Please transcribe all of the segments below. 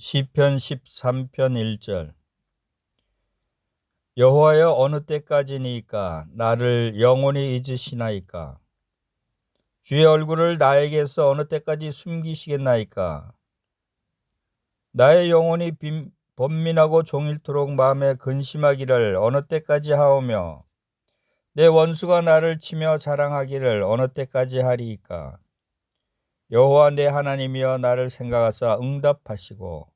시편 13편 1절. 여호와여, 어느 때까지니까 나를 영원히 잊으시나이까? 주의 얼굴을 나에게서 어느 때까지 숨기시겠나이까? 나의 영혼이 번민하고 종일토록 마음에 근심하기를 어느 때까지 하오며, 내 원수가 나를 치며 자랑하기를 어느 때까지 하리이까? 여호와 내 하나님이여, 나를 생각하사 응답하시고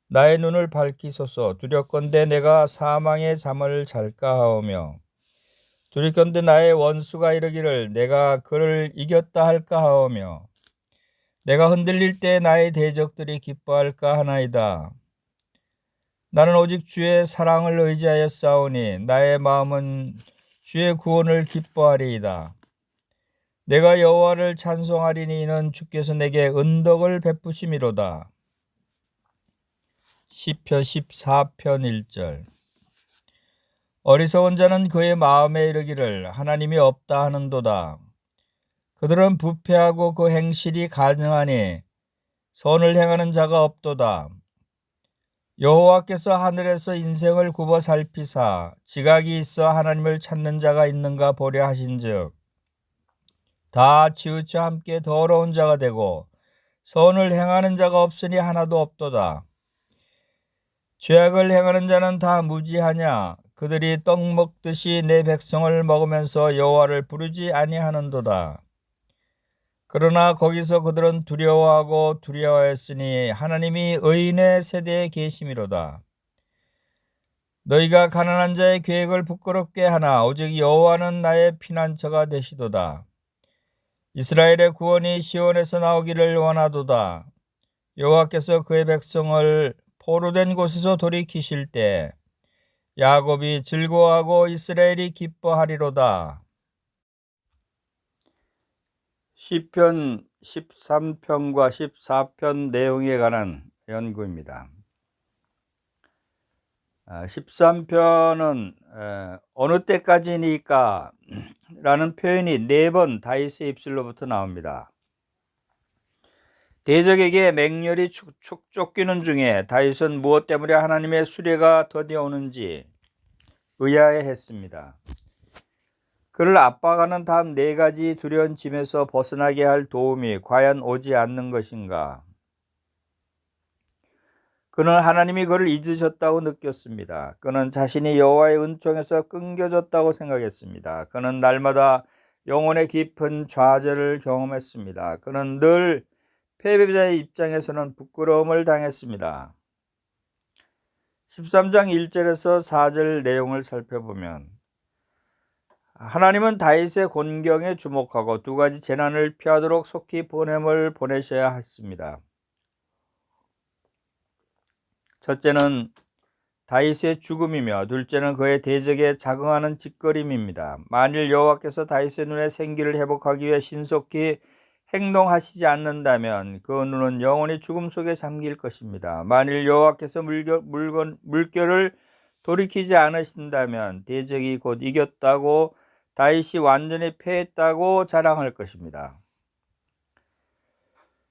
나의 눈을 밝히소서. 두렵건대 내가 사망의 잠을 잘까 하오며, 두렵건대 나의 원수가 이르기를 내가 그를 이겼다 할까 하오며, 내가 흔들릴 때 나의 대적들이 기뻐할까 하나이다. 나는 오직 주의 사랑을 의지하여 싸우니 나의 마음은 주의 구원을 기뻐하리이다. 내가 여호와를 찬송하리니 이는 주께서 내게 은덕을 베푸심이로다. 시편 14편 1절. 어리석은 자는 그의 마음에 이르기를 하나님이 없다 하는도다. 그들은 부패하고 그 행실이 가증하니 선을 행하는 자가 없도다. 여호와께서 하늘에서 인생을 굽어 살피사 지각이 있어 하나님을 찾는 자가 있는가 보려 하신즉 다 치우쳐 함께 더러운 자가 되고 선을 행하는 자가 없으니 하나도 없도다. 죄악을 행하는 자는 다 무지하냐? 그들이 떡 먹듯이 내 백성을 먹으면서 여호와를 부르지 아니하는도다. 그러나 거기서 그들은 두려워하고 두려워했으니 하나님이 의인의 세대에 계심이로다. 너희가 가난한 자의 계획을 부끄럽게 하나 오직 여호와는 나의 피난처가 되시도다. 이스라엘의 구원이 시온에서 나오기를 원하도다. 여호와께서 그의 백성을 포로된 곳에서 돌이키실 때 야곱이 즐거워하고 이스라엘이 기뻐하리로다. 시편 13편과 14편 내용에 관한 연구입니다. 13편은 어느 때까지니까 라는 표현이 4번 다윗의 입술로부터 나옵니다. 대적에게 맹렬히 쫓기는 중에 다윗은 무엇 때문에 하나님의 수레가 더디오는지 의아해했습니다. 그를 압박하는 다음 4가지 두려운 짐에서 벗어나게 할 도움이 과연 오지 않는 것인가? 그는 하나님이 그를 잊으셨다고 느꼈습니다. 그는 자신이 여호와의 은총에서 끊겨졌다고 생각했습니다. 그는 날마다 영혼의 깊은 좌절을 경험했습니다. 그는 늘 패배자의 입장에서는 부끄러움을 당했습니다. 13장 1절에서 4절 내용을 살펴보면 하나님은 다윗의 곤경에 주목하고 2가지 재난을 피하도록 속히 보냄을 보내셔야 했습니다. 첫째는 다윗의 죽음이며 둘째는 그의 대적에 자긍하는 짓거림입니다. 만일 여호와께서 다윗의 눈에 생기를 회복하기 위해 신속히 행동하시지 않는다면 그 눈은 영원히 죽음 속에 잠길 것입니다. 만일 여호와께서 물결을 돌이키지 않으신다면 대적이 곧 이겼다고 다윗이 완전히 패했다고 자랑할 것입니다.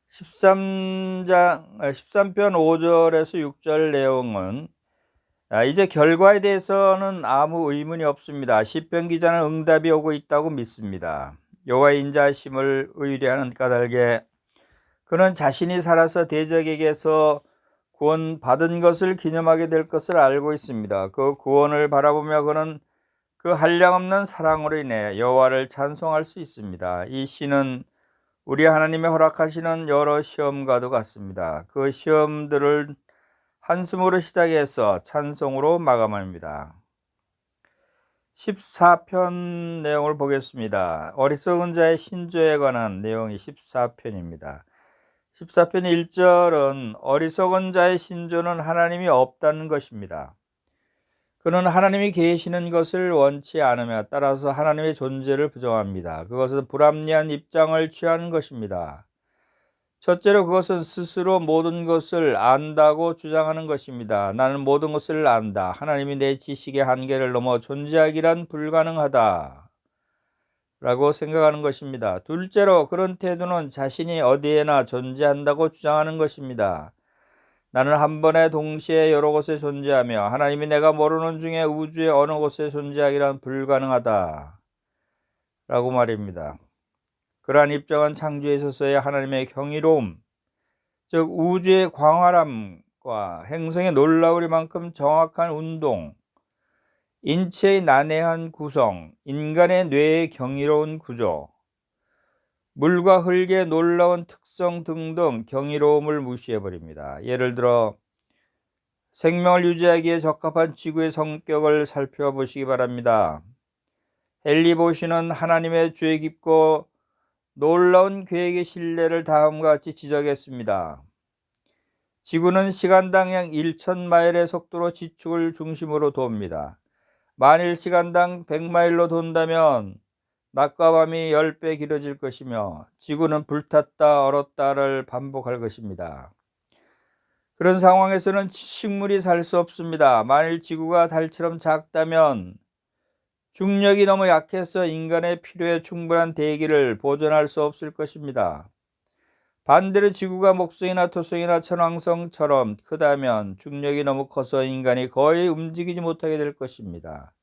13편 5절에서 6절 내용은 이제 결과에 대해서는 아무 의문이 없습니다. 시편 기자는 응답이 오고 있다고 믿습니다. 여호와의 인자하심을 의뢰하는 까닭에 그는 자신이 살아서 대적에게서 구원받은 것을 기념하게 될 것을 알고 있습니다. 그 구원을 바라보며 그는 그 한량없는 사랑으로 인해 여호와를 찬송할 수 있습니다. 이 시는 우리 하나님의 허락하시는 여러 시험과도 같습니다. 그 시험들을 한숨으로 시작해서 찬송으로 마감합니다. 14편 내용을 보겠습니다. 어리석은 자의 신조에 관한 내용이 14편입니다. 14편 1절은 어리석은 자의 신조는 하나님이 없다는 것입니다. 그는 하나님이 계시는 것을 원치 않으며 따라서 하나님의 존재를 부정합니다. 그것은 불합리한 입장을 취하는 것입니다. 첫째로 그것은 스스로 모든 것을 안다고 주장하는 것입니다. 나는 모든 것을 안다. 하나님이 내 지식의 한계를 넘어 존재하기란 불가능하다. 라고 생각하는 것입니다. 둘째로 그런 태도는 자신이 어디에나 존재한다고 주장하는 것입니다. 나는 한 번에 동시에 여러 곳에 존재하며 하나님이 내가 모르는 중에 우주의 어느 곳에 존재하기란 불가능하다 라고 말입니다. 그러한 입장은 창조에 있어서의 하나님의 경이로움, 즉 우주의 광활함과 행성의 놀라우리만큼 정확한 운동, 인체의 난해한 구성, 인간의 뇌의 경이로운 구조, 물과 흙의 놀라운 특성 등등 경이로움을 무시해버립니다. 예를 들어 생명을 유지하기에 적합한 지구의 성격을 살펴보시기 바랍니다. 헨리 보시는 하나님의 죄 깊고 놀라운 계획의 신뢰를 다음과 같이 지적했습니다. 지구는 시간당 약 1,000마일의 속도로 지축을 중심으로 돕니다. 만일 시간당 100마일로 돈다면 낮과 밤이 10배 길어질 것이며 지구는 불탔다 얼었다를 반복할 것입니다. 그런 상황에서는 식물이 살 수 없습니다. 만일 지구가 달처럼 작다면 중력이 너무 약해서 인간의 필요에 충분한 대기를 보존할 수 없을 것입니다. 반대로 지구가 목성이나 토성이나 천왕성처럼 크다면 중력이 너무 커서 인간이 거의 움직이지 못하게 될 것입니다.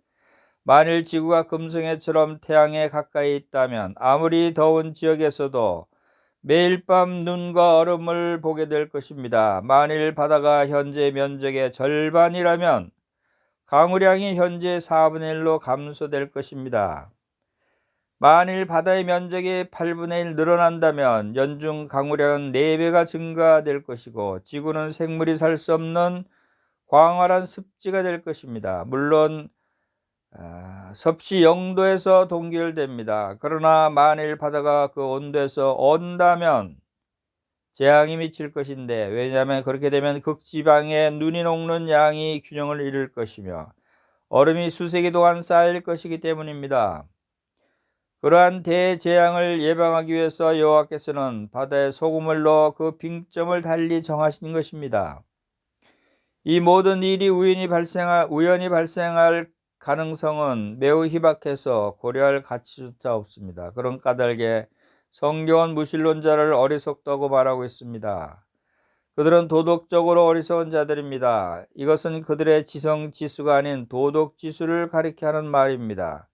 만일 지구가 금성해처럼 태양에 가까이 있다면 아무리 더운 지역에서도 매일 밤 눈과 얼음을 보게 될 것입니다. 만일 바다가 현재 면적의 절반이라면 강우량이 현재 4분의 1로 감소될 것입니다. 만일 바다의 면적이 8분의 1 늘어난다면 연중 강우량은 4배가 증가될 것이고 지구는 생물이 살 수 없는 광활한 습지가 될 것입니다. 물론 섭씨 0도에서 동결됩니다. 그러나 만일 바다가 그 온도에서 온다면 재앙이 미칠 것인데, 왜냐하면 그렇게 되면 극지방에 눈이 녹는 양이 균형을 잃을 것이며 얼음이 수세기 동안 쌓일 것이기 때문입니다. 그러한 대재앙을 예방하기 위해서 여호와께서는 바다에 소금을 넣어 그 빙점을 달리 정하신 것입니다. 이 모든 일이 우연히 발생할 가능성은 매우 희박해서 고려할 가치조차 없습니다. 그런 까닭에 성경은 무신론자를 어리석다고 말하고 있습니다. 그들은 도덕적으로 어리석은 자들입니다. 이것은 그들의 지성지수가 아닌 도덕지수를 가리켜 하는 말입니다.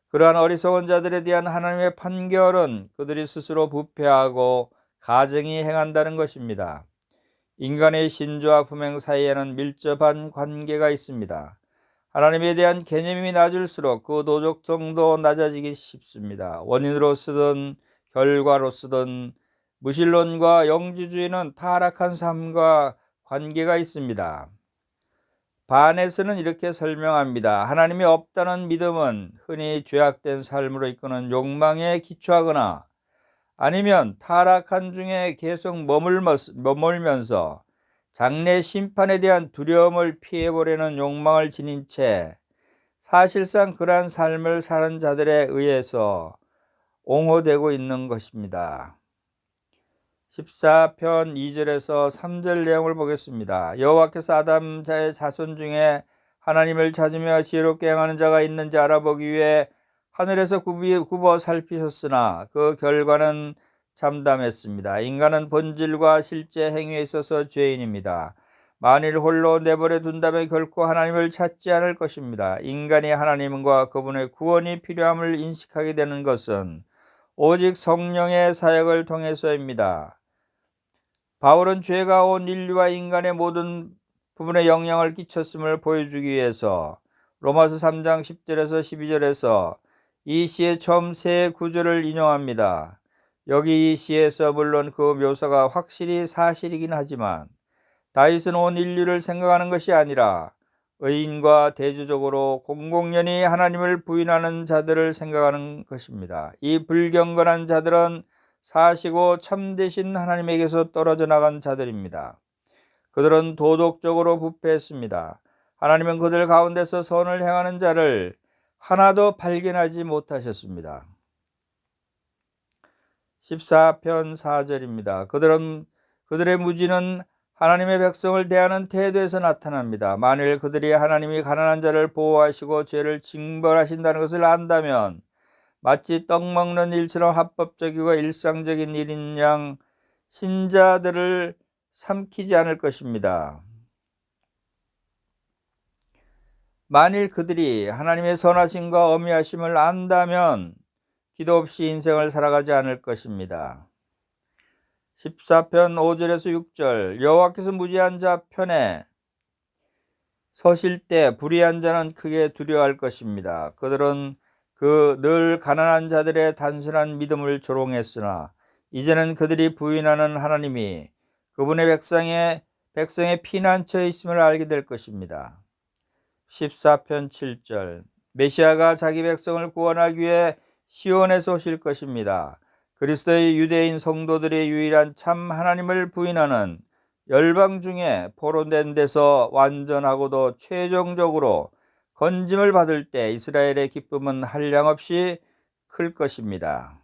그러한 어리석은 자들에 대한 하나님의 판결은 그들이 스스로 부패하고 가증히 행한다는 것입니다. 인간의 신조와 품행 사이에는 밀접한 관계가 있습니다. 하나님에 대한 개념이 낮을수록 그 도덕성도 낮아지기 쉽습니다. 원인으로 쓰든 결과로 쓰든 무신론과 영지주의는 타락한 삶과 관계가 있습니다. 반에서는 이렇게 설명합니다. 하나님이 없다는 믿음은 흔히 죄악된 삶으로 이끄는 욕망에 기초하거나 아니면 타락한 중에 계속 머물면서 장래 심판에 대한 두려움을 피해보려는 욕망을 지닌 채 사실상 그러한 삶을 사는 자들에 의해서 옹호되고 있는 것입니다. 14편 2절에서 3절 내용을 보겠습니다. 여호와께서 아담자의 자손 중에 하나님을 찾으며 지혜롭게 행하는 자가 있는지 알아보기 위해 하늘에서 굽어 살피셨으나 그 결과는 참담했습니다. 인간은 본질과 실제 행위에 있어서 죄인입니다. 만일 홀로 내버려 둔다면 결코 하나님을 찾지 않을 것입니다. 인간이 하나님과 그분의 구원이 필요함을 인식하게 되는 것은 오직 성령의 사역을 통해서입니다. 바울은 죄가 온 인류와 인간의 모든 부분에 영향을 끼쳤음을 보여주기 위해서 로마서 3장 10절에서 12절에서 이 시의 처음 세 구절을 인용합니다. 여기 이 시에서 물론 그 묘사가 확실히 사실이긴 하지만 다윗은 온 인류를 생각하는 것이 아니라 의인과 대조적으로 공공연히 하나님을 부인하는 자들을 생각하는 것입니다. 이 불경건한 자들은 사시고 참되신 하나님에게서 떨어져 나간 자들입니다. 그들은 도덕적으로 부패했습니다. 하나님은 그들 가운데서 선을 행하는 자를 하나도 발견하지 못하셨습니다. 14편 4절입니다. 그들의 무지는 하나님의 백성을 대하는 태도에서 나타납니다. 만일 그들이 하나님이 가난한 자를 보호하시고 죄를 징벌하신다는 것을 안다면 마치 떡 먹는 일처럼 합법적이고 일상적인 일인 양 신자들을 삼키지 않을 것입니다. 만일 그들이 하나님의 선하심과 어미하심을 안다면 기도 없이 인생을 살아가지 않을 것입니다. 14편 5절에서 6절 여호와께서 무지한 자 편에 서실 때 불의한 자는 크게 두려워할 것입니다. 그들은 그 늘 가난한 자들의 단순한 믿음을 조롱했으나 이제는 그들이 부인하는 하나님이 그분의 백성의 피난처에 있음을 알게 될 것입니다. 14편 7절 메시아가 자기 백성을 구원하기 위해 시온에서 오실 것입니다. 그리스도의 유대인 성도들의 유일한 참 하나님을 부인하는 열방 중에 포로된 데서 완전하고도 최종적으로 건짐을 받을 때 이스라엘의 기쁨은 한량없이 클 것입니다.